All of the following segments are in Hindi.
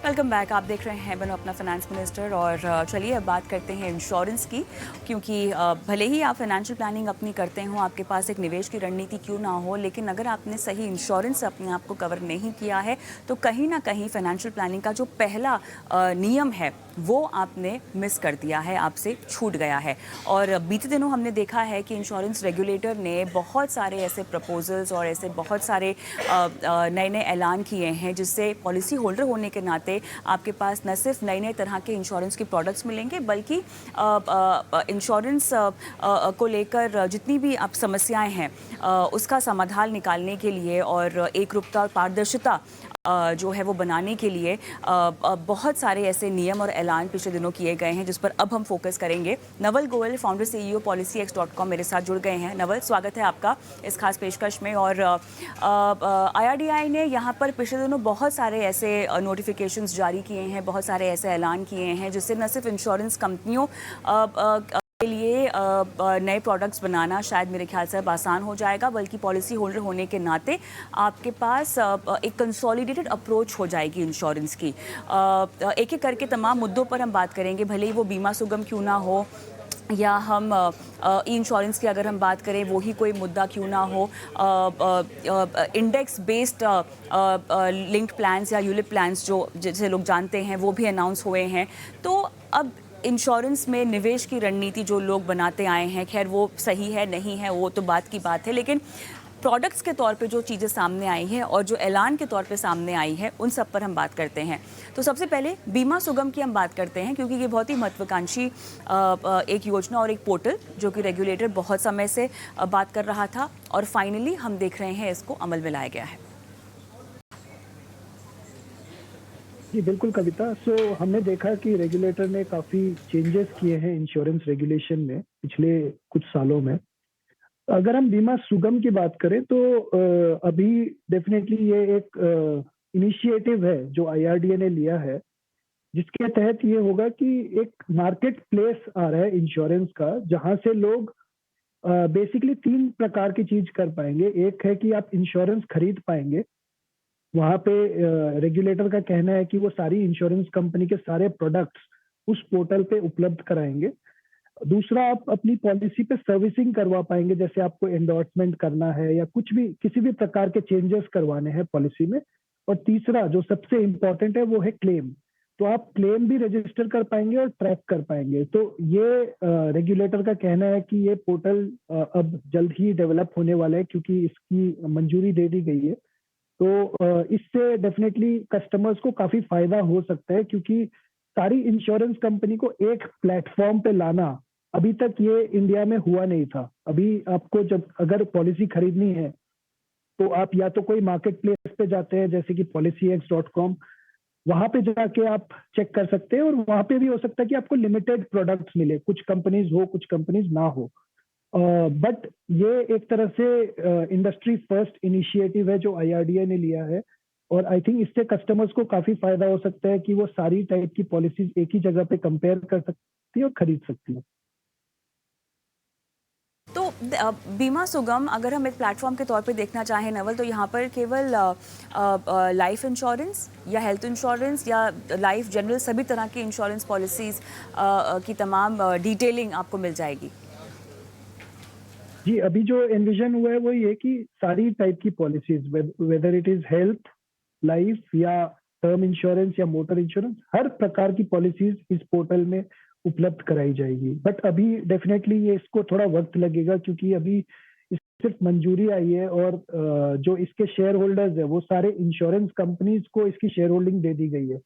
Welcome back. आप देख रहे हैं बनो अपना फाइनेंस मिनिस्टर। और चलिए अब बात करते हैं इंश्योरेंस की, क्योंकि भले ही आप फाइनेंशियल प्लानिंग अपनी करते हो, आपके पास एक निवेश की रणनीति क्यों ना हो, लेकिन अगर आपने सही इंश्योरेंस अपने आप को कवर नहीं किया है तो कहीं ना कहीं फाइनेंशियल प्लानिंग का जो पहला नियम है वो आपने मिस कर दिया है, आपसे छूट गया है। और बीते दिनों हमने देखा है कि इंश्योरेंस रेगुलेटर ने बहुत सारे ऐसे प्रपोजल्स और ऐसे बहुत सारे नए नए ऐलान किए हैं जिससे पॉलिसी होल्डर होने के नाते आपके पास न सिर्फ नए नए तरह के इंश्योरेंस के प्रोडक्ट्स मिलेंगे, बल्कि इंश्योरेंस को लेकर जितनी भी आप समस्याएं हैं उसका समाधान निकालने के लिए और एकरूपता और पारदर्शिता जो है वो बनाने के लिए बहुत सारे ऐसे नियम और ऐलान पिछले दिनों किए गए हैं जिस पर अब हम फोकस करेंगे। Naval Goyal, founder CEO PolicyX.com मेरे साथ जुड़ गए हैं। नवल, स्वागत है आपका इस खास पेशकश में। और IRDAI ने यहाँ पर पिछले दिनों बहुत सारे ऐसे नोटिफिकेशंस जारी किए हैं, बहुत सारे ऐसे ऐलान किए हैं जिससे न सिर्फ इंश्योरेंस कंपनियों के लिए नए प्रोडक्ट्स बनाना शायद मेरे ख्याल से अब आसान हो जाएगा, बल्कि पॉलिसी होल्डर होने के नाते आपके पास एक कंसोलिडेटेड अप्रोच हो जाएगी इंश्योरेंस की। एक एक करके तमाम मुद्दों पर हम बात करेंगे, भले ही वो बीमा सुगम क्यों ना हो या हम ई इंश्योरेंस की अगर हम बात करें वो ही कोई मुद्दा क्यों ना हो, इंडेक्स बेस्ड लिंक्ड प्लान्स या यूलिप प्लान्स जो जिसे लोग जानते हैं वो भी अनाउंस हुए हैं। तो अब इंश्योरेंस में निवेश की रणनीति जो लोग बनाते आए हैं, खैर वो सही है नहीं है वो तो बात की बात है, लेकिन प्रोडक्ट्स के तौर पे जो चीज़ें सामने आई हैं और जो ऐलान के तौर पे सामने आई है उन सब पर हम बात करते हैं। तो सबसे पहले बीमा सुगम की हम बात करते हैं, क्योंकि ये बहुत ही महत्वाकांक्षी एक योजना और एक पोर्टल जो कि रेगुलेटर बहुत समय से बात कर रहा था और फाइनली हम देख रहे हैं इसको अमल में लाया गया है। जी बिल्कुल कविता। हमने देखा कि रेगुलेटर ने काफी चेंजेस किए हैं इंश्योरेंस रेगुलेशन में पिछले कुछ सालों में। अगर हम बीमा सुगम की बात करें तो अभी डेफिनेटली ये एक इनिशिएटिव है जो IRDA ने लिया है, जिसके तहत ये होगा कि एक मार्केट प्लेस आ रहा है इंश्योरेंस का, जहां से लोग बेसिकली 3 प्रकार की चीज कर पाएंगे। एक है कि आप इंश्योरेंस खरीद पाएंगे, वहां पे रेगुलेटर का कहना है कि वो सारी इंश्योरेंस कंपनी के सारे प्रोडक्ट्स उस पोर्टल पे उपलब्ध कराएंगे। दूसरा, आप अपनी पॉलिसी पे सर्विसिंग करवा पाएंगे, जैसे आपको एंडोर्समेंट करना है या कुछ भी किसी भी प्रकार के चेंजेस करवाने हैं पॉलिसी में। और तीसरा जो सबसे इम्पोर्टेंट है वो है क्लेम। तो आप क्लेम भी रजिस्टर कर पाएंगे और ट्रैक कर पाएंगे। तो ये रेगुलेटर का कहना है कि ये पोर्टल अब जल्द ही डेवलप होने वाला है, क्योंकि इसकी मंजूरी दे दी गई है। तो इससे डेफिनेटली कस्टमर्स को काफी फायदा हो सकता है, क्योंकि सारी इंश्योरेंस कंपनी को एक प्लेटफॉर्म पे लाना अभी तक ये इंडिया में हुआ नहीं था। अभी आपको जब अगर पॉलिसी खरीदनी है तो आप या तो कोई मार्केट प्लेस पे जाते हैं जैसे कि PolicyX.com, वहां पे जाके आप चेक कर सकते हैं और वहां पे भी हो सकता है कि आपको लिमिटेड प्रोडक्ट्स मिले, कुछ कंपनीज हो कुछ कंपनीज ना हो। बट ये एक तरह से इंडस्ट्री फर्स्ट इनिशिएटिव है जो IRDA ने लिया है, और आई थिंक इससे कस्टमर्स को काफी फायदा हो सकता है कि वो सारी टाइप की पॉलिसीज एक ही जगह पे कंपेयर कर सकती है और खरीद सकती है। तो बीमा सुगम अगर हम एक प्लेटफॉर्म के तौर पे देखना चाहें नवल, तो यहाँ पर केवल लाइफ इंश्योरेंस या हेल्थ इंश्योरेंस या लाइफ जनरल सभी तरह की इंश्योरेंस पॉलिसीज़ की तमाम डिटेलिंग आपको मिल जाएगी। जी, अभी जो एनविजन हुआ है वो ये कि सारी टाइप की policies, whether it is health, life या टर्म इंश्योरेंस या मोटर इंश्योरेंस, हर प्रकार की पॉलिसीज इस पोर्टल में उपलब्ध कराई जाएगी। बट अभी डेफिनेटली ये इसको थोड़ा वक्त लगेगा, क्योंकि अभी सिर्फ मंजूरी आई है और जो इसके शेयर होल्डर्स है वो सारे इंश्योरेंस कंपनीज को इसकी शेयर होल्डिंग दे दी गई है।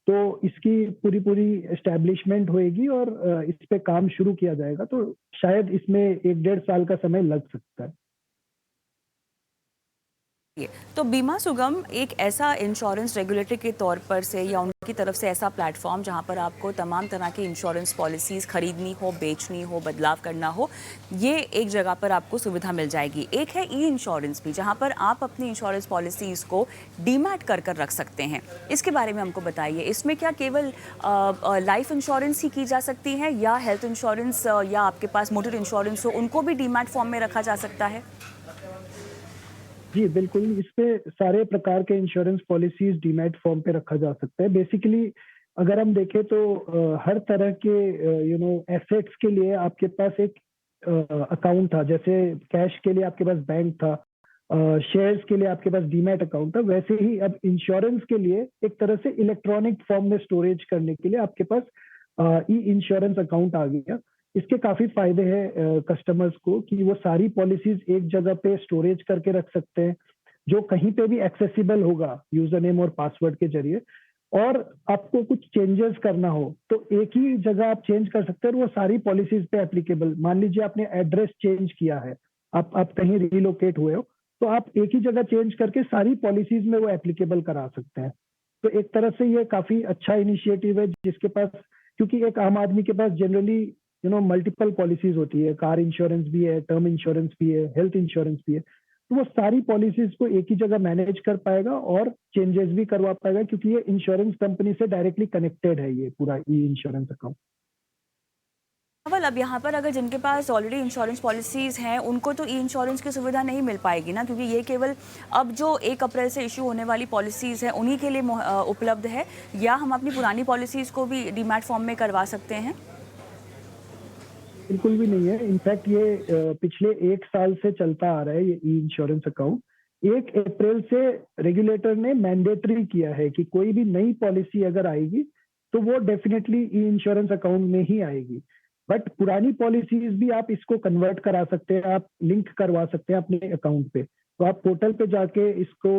तो इसकी पूरी पूरी एस्टैब्लिशमेंट होएगी और इस पे काम शुरू किया जाएगा। तो शायद इसमें 1-1.5 साल का समय लग सकता है। तो बीमा सुगम एक ऐसा इंश्योरेंस रेगुलेटर के तौर पर से या उनकी तरफ से ऐसा प्लेटफॉर्म जहां पर आपको तमाम तरह की इंश्योरेंस पॉलिसीज़ खरीदनी हो, बेचनी हो, बदलाव करना हो, ये एक जगह पर आपको सुविधा मिल जाएगी। एक है ई इंश्योरेंस भी, जहां पर आप अपनी इंश्योरेंस पॉलिसीज़ को डीमैट कर रख सकते हैं। इसके बारे में हमको बताइए, इसमें क्या केवल लाइफ इंश्योरेंस ही की जा सकती है या हेल्थ इंश्योरेंस या आपके पास मोटर इंश्योरेंस हो उनको भी डीमैट फॉर्म में रखा जा सकता है? जी, बिल्कुल, इसपे सारे प्रकार के इंश्योरेंस पॉलिसीज़ डीमैट फॉर्म पे रखा जा सकता है। बेसिकली अगर हम देखें तो हर तरह के एसेट्स के लिए आपके पास एक अकाउंट था। जैसे कैश के लिए आपके पास बैंक था, शेयर्स के लिए आपके पास डीमैट अकाउंट था, वैसे ही अब इंश्योरेंस के लिए एक तरह से इलेक्ट्रॉनिक फॉर्म में स्टोरेज करने के लिए आपके पास ई इंश्योरेंस अकाउंट आ गया। इसके काफ़ी फ़ायदे हैं कस्टमर्स को कि वो सारी पॉलिसीज़ एक जगह पे स्टोरेज करके रख सकते हैं, जो कहीं पे भी एक्सेसिबल होगा यूज़र नेम और पासवर्ड के ज़रिए। और आपको कुछ चेंजेस करना हो, तो एक ही जगह आप चेंज कर सकते हैं और वो सारी पॉलिसीज़ पे एप्लीकेबल। मान लीजिए आपने एड्रेस चेंज किया है, आप कहीं रिलोकेट हुए हो, तो आप एक ही जगह चेंज करके सारी पॉलिसीज़ में वो एप्लीकेबल करा सकते हैं। तो एक तरह से ये काफ़ी अच्छा इनिशिएटिव है जिसके पास, क्योंकि एक आम आदमी के पास जनरली मल्टीपल पॉलिसीज होती है, कार इंश्योरेंस भी है, टर्म इंश्योरेंस भी है, हेल्थ इंश्योरेंस भी है। तो वो सारी पॉलिसीज को एक ही जगह मैनेज कर पाएगा और चेंजेस भी करवा पाएगा, क्योंकि ये इंश्योरेंस कंपनी से डायरेक्टली कनेक्टेड है ये पूरा ई इंश्योरेंस अकाउंट। अव्वल अब यहाँ पर अगर जिनके पास ऑलरेडी इंश्योरेंस पॉलिसीज़ हैं उनको तो ई इंश्योरेंस की सुविधा नहीं मिल पाएगी ना, क्योंकि ये केवल अब जो 1 अप्रैल से इशू होने वाली पॉलिसीज़ हैं उन्हीं के लिए उपलब्ध है, या हम अपनी पुरानी पॉलिसीज़ को भी डीमैट फॉर्म में करवा सकते हैं? बिल्कुल भी नहीं है। इनफैक्ट ये पिछले 1 साल से चलता आ रहा है ये ई इंश्योरेंस अकाउंट। 1 अप्रैल से रेगुलेटर ने मैंडेटरी किया है कि कोई भी नई पॉलिसी अगर आएगी, तो वो डेफिनिटली ई इंश्योरेंस अकाउंट में ही आएगी। बट पुरानी पॉलिसीज़ भी आप इसको कन्वर्ट करा सकते हैं, आप लिंक करवा सकते हैं अपने अकाउंट पे। तो आप पोर्टल पे जाके इसको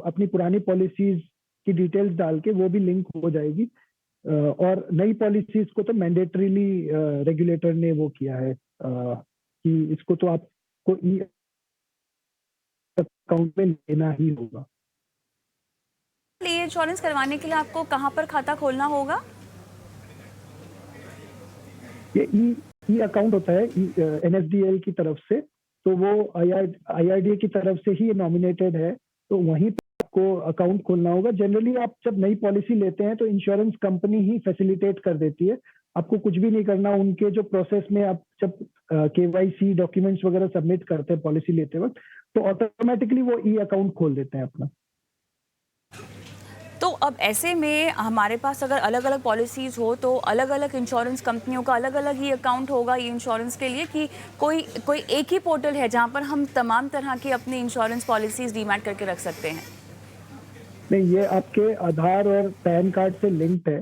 अपनी पुरानी पॉलिसीज़ की डिटेल्स डाल के वो भी लिंक हो जाएगी। और नई पॉलिसीज को तो मैंडेटरीली रेगुलेटर ने वो किया है कि इसको तो आपको ई अकाउंट में लेना ही होगा। ई इंश्योरेंस करवाने के लिए आपको कहाँ पर खाता खोलना होगा? ये ई ई अकाउंट होता है एनएसडीएल की तरफ से, तो वो आईआरडीए की तरफ से ही नॉमिनेटेड है, तो वहीं पे आपको अकाउंट खोलना होगा। जनरली आप जब नई पॉलिसी लेते हैं तो इंश्योरेंस कंपनी ही फैसिलिटेट कर देती है, आपको कुछ भी नहीं करना। उनके जो प्रोसेस में आप जब केवाईसी डॉक्यूमेंट्स वगैरह सबमिट करते हैं पॉलिसी लेते वक्त, तो ऑटोमेटिकली वो ई अकाउंट खोल देते हैं अपना। तो अब ऐसे में हमारे पास अगर अलग-अलग पॉलिसीज़ हो तो अलग-अलग इंश्योरेंस कंपनियों का अलग-अलग ही अकाउंट होगा ई इंश्योरेंस के लिए, कि कोई कोई एक ही पोर्टल है जहाँ पर हम तमाम तरह की अपनी इंश्योरेंस पॉलिसीज़ डीमैट करके रख सकते हैं? नहीं, ये आपके आधार और पैन कार्ड से लिंक्ड है।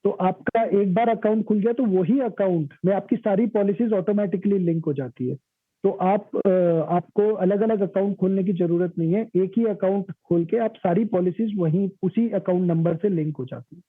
तो आपका एक बार अकाउंट खुल गया तो वही अकाउंट में आपकी सारी पॉलिसीज ऑटोमेटिकली लिंक हो जाती है। तो आपको अलग-अलग अकाउंट खोलने की ज़रूरत नहीं है। एक ही अकाउंट खोल के आप सारी पॉलिसीज वहीं उसी अकाउंट नंबर से लिंक हो जाती है।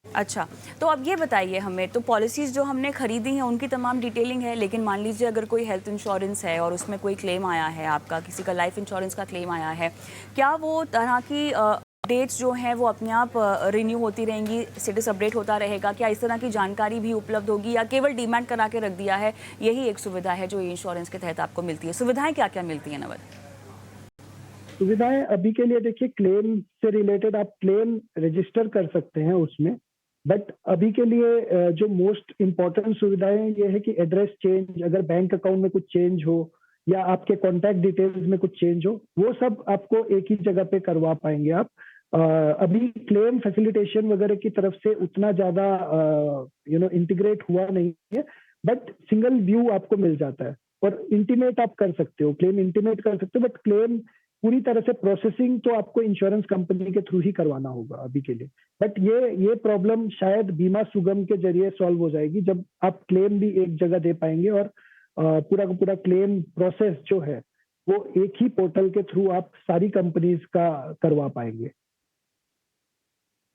अच्छा, तो अब ये बताइए हमें, तो पॉलिसीज़ जो हमने खरीदी हैं उनकी तमाम डिटेलिंग है, लेकिन मान लीजिए अगर कोई हेल्थ इंश्योरेंस है और उसमें कोई क्लेम आया है, आपका किसी का लाइफ इंश्योरेंस का क्लेम आया है, क्या वो तरह की अपडेट्स जो हैं वो अपने आप रिन्यू होती रहेंगी, स्टेटस अपडेट होता रहेगा? क्या इस तरह की जानकारी भी उपलब्ध होगी, या केवल डीमैट करा के रख दिया है, यही एक सुविधा है जो इंश्योरेंस के तहत आपको मिलती है? सुविधाएँ क्या-क्या मिलती हैं नवल? सुविधाएं अभी के लिए देखिए, क्लेम से रिलेटेड आप क्लेम रजिस्टर कर सकते हैं उसमें। बट अभी के लिए जो मोस्ट इम्पोर्टेंट सुविधाएं ये है कि एड्रेस चेंज, अगर बैंक अकाउंट में कुछ चेंज हो या आपके कॉन्टैक्ट डिटेल्स में कुछ चेंज हो, वो सब आपको एक ही जगह पे करवा पाएंगे आप। अभी क्लेम फैसिलिटेशन वगैरह की तरफ से उतना ज्यादा इंटीग्रेट हुआ नहीं है, बट सिंगल व्यू आपको मिल जाता है और इंटीमेट आप कर सकते हो, क्लेम इंटीमेट कर सकते हो। बट क्लेम पूरी तरह से प्रोसेसिंग तो आपको इंश्योरेंस कंपनी के थ्रू ही करवाना होगा अभी के लिए। बट ये प्रॉब्लम शायद बीमा सुगम के जरिए सॉल्व हो जाएगी, जब आप क्लेम भी एक जगह दे पाएंगे और पूरा का पूरा क्लेम प्रोसेस जो है वो एक ही पोर्टल के थ्रू आप सारी कंपनीज का करवा पाएंगे।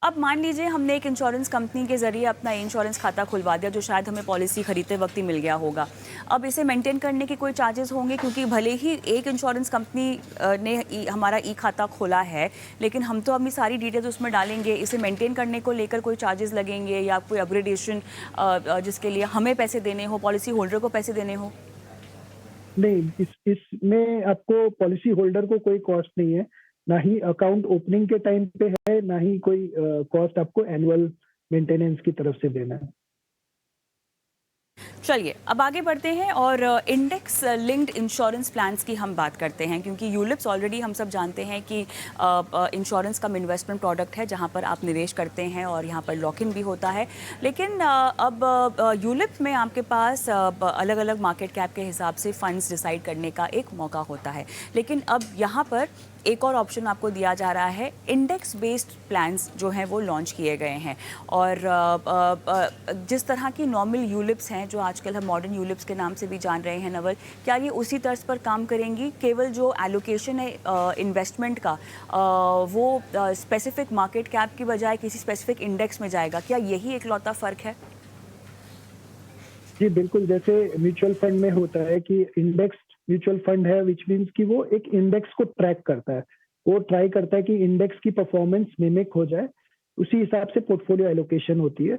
अब मान लीजिए हमने एक इंश्योरेंस कंपनी के ज़रिए अपना इंश्योरेंस खाता खुलवा दिया, जो शायद हमें पॉलिसी खरीदते वक्त ही मिल गया होगा। अब इसे मेंटेन करने के कोई चार्जेस होंगे, क्योंकि भले ही एक इंश्योरेंस कंपनी ने हमारा ई खाता खोला है, लेकिन हम तो अपनी सारी डिटेल्स उसमें डालेंगे। इसे मेंटेन करने को लेकर कोई चार्जेस लगेंगे, या कोई अपग्रेडेशन जिसके लिए हमें पैसे देने हो, पॉलिसी होल्डर को पैसे देने हो? नहीं, इसमें आपको पॉलिसी होल्डर को कोई कॉस्ट नहीं है, ना ही अकाउंट ओपनिंग के टाइम पे है, ना ही कोई कॉस्ट आपको एनुअल मेंटेनेंस की तरफ से देना है। चलिए अब आगे बढ़ते हैं और इंडेक्स लिंक्ड इंश्योरेंस प्लान्स की हम बात करते हैं, क्योंकि यूलिप्स ऑलरेडी हम सब जानते हैं कि इंश्योरेंस का इन्वेस्टमेंट प्रोडक्ट है जहां पर आप निवेश करते हैं और यहां पर लॉक इन भी होता है। लेकिन अब यूलिप्स में आपके पास अलग अलग मार्केट कैप के हिसाब से फंड्स डिसाइड करने का एक मौका होता है, लेकिन अब यहाँ पर एक और ऑप्शन आपको दिया जा रहा है। इंडेक्स बेस्ड प्लान्स जो हैं वो लॉन्च किए गए हैं और जिस तरह की नॉर्मल यूलिप्स हैं जो आजकल हम मॉडर्न यूलिप्स के नाम से भी जान रहे हैं नवल, क्या ये उसी तर्ज पर काम करेंगी? केवल जो एलोकेशन है इन्वेस्टमेंट का वो स्पेसिफिक मार्केट कैप की बजाय किसी स्पेसिफिक इंडेक्स में जाएगा, क्या यही एकलौता फ़र्क है? जी बिल्कुल, जैसे म्यूचुअल फंड में होता है कि इंडेक्स म्यूचुअल फंड है, विच मीन्स कि वो एक इंडेक्स को ट्रैक करता है। वो ट्राई करता है कि इंडेक्स की परफॉर्मेंस मिमिक हो जाए, उसी हिसाब से पोर्टफोलियो एलोकेशन होती है।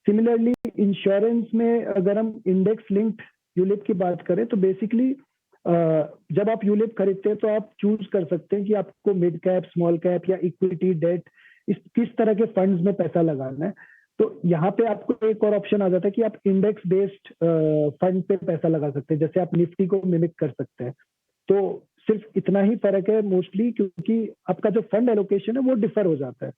सिमिलरली इंश्योरेंस में अगर हम इंडेक्स लिंक्ड यूलिप की बात करें तो बेसिकली जब आप यूलिप खरीदते हैं तो आप चूज कर सकते हैं कि आपको मिड कैप, स्मॉल कैप या इक्विटी, डेट, इस किस तरह के फंड्स में पैसा लगाना है। तो यहाँ पे आपको एक और ऑप्शन आ जाता है कि आप इंडेक्स बेस्ड फंड पे पैसा लगा सकते हैं, जैसे आप निफ्टी को मिमिक कर सकते हैं। तो सिर्फ इतना ही फर्क है मोस्टली, क्योंकि आपका जो फंड एलोकेशन है वो डिफर हो जाता है।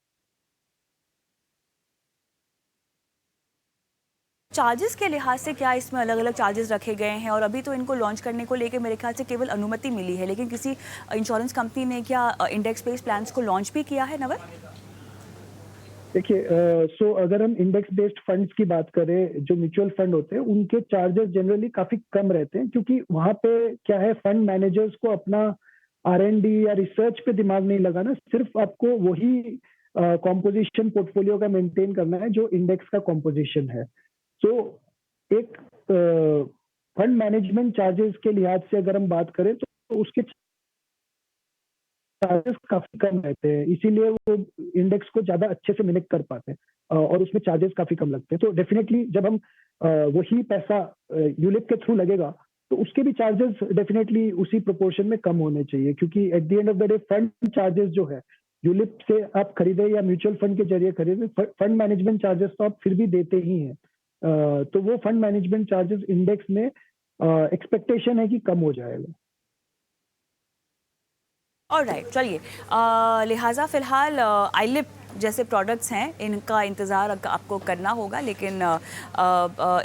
चार्जेस के लिहाज से क्या इसमें अलग अलग चार्जेस रखे गए हैं? और अभी तो इनको लॉन्च करने को लेके मेरे ख्याल से केवल अनुमति मिली है, लेकिन किसी इंश्योरेंस कंपनी ने क्या इंडेक्स बेस्ड प्लान्स को लॉन्च भी किया है नवल? देखिए, सो अगर हम इंडेक्स बेस्ड फंड्स की बात करें, जो म्यूचुअल फंड होते हैं उनके चार्जेस जनरली काफी कम रहते हैं, क्योंकि वहां पे क्या है, फंड मैनेजर्स को अपना R&D या रिसर्च पे दिमाग नहीं लगाना, सिर्फ आपको वही कॉम्पोजिशन पोर्टफोलियो का मेंटेन करना है जो इंडेक्स का कॉम्पोजिशन है। सो एक फंड मैनेजमेंट चार्जेस के लिहाज से अगर हम बात करें तो उसके चार्जेस काफी कम रहते हैं, इसीलिए वो इंडेक्स को ज्यादा अच्छे से मिमिक कर पाते हैं और उसमें चार्जेस काफी कम लगते हैं। तो डेफिनेटली जब हम वही पैसा यूलिप के थ्रू लगेगा तो उसके भी चार्जेस डेफिनेटली उसी प्रोपोर्शन में कम होने चाहिए, क्योंकि at the end of the day fund charges जो है, यूलिप से आप खरीदे या म्यूचुअल फंड के जरिए खरीदे, फंड मैनेजमेंट चार्जेस तो आप फिर भी देते ही हैं। तो वो फंड मैनेजमेंट चार्जेस इंडेक्स में एक्सपेक्टेशन है कि कम हो जाएगा। ऑलराइट, चलिए लिहाजा फ़िलहाल आईलिप जैसे प्रोडक्ट्स हैं इनका इंतज़ार आपको करना होगा, लेकिन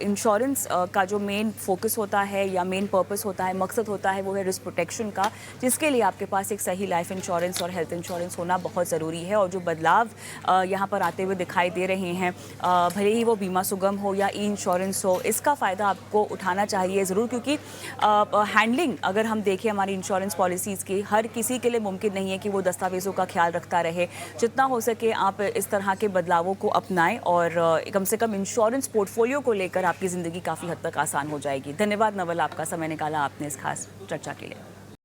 इंश्योरेंस का जो मेन फोकस होता है या मेन पर्पस होता है, मकसद होता है, वो है रिस्क प्रोटेक्शन का, जिसके लिए आपके पास एक सही लाइफ इंश्योरेंस और हेल्थ इंश्योरेंस होना बहुत ज़रूरी है। और जो बदलाव यहाँ पर आते हुए दिखाई दे रहे हैं, भले ही वो बीमा सुगम हो या ई इंश्योरेंस हो, इसका फ़ायदा आपको उठाना चाहिए ज़रूर, क्योंकि हैंडलिंग अगर हम देखें हमारी इंश्योरेंस पॉलिसीज़ की, हर किसी के लिए मुमकिन नहीं है कि वो दस्तावेज़ों का ख्याल रखता रहे। जितना हो सके आप इस तरह के बदलावों को अपनाएं और कम से कम इंश्योरेंस पोर्टफोलियो को लेकर आपकी ज़िंदगी काफ़ी हद तक आसान हो जाएगी। धन्यवाद नवल, आपका समय निकाला आपने इस खास चर्चा के लिए।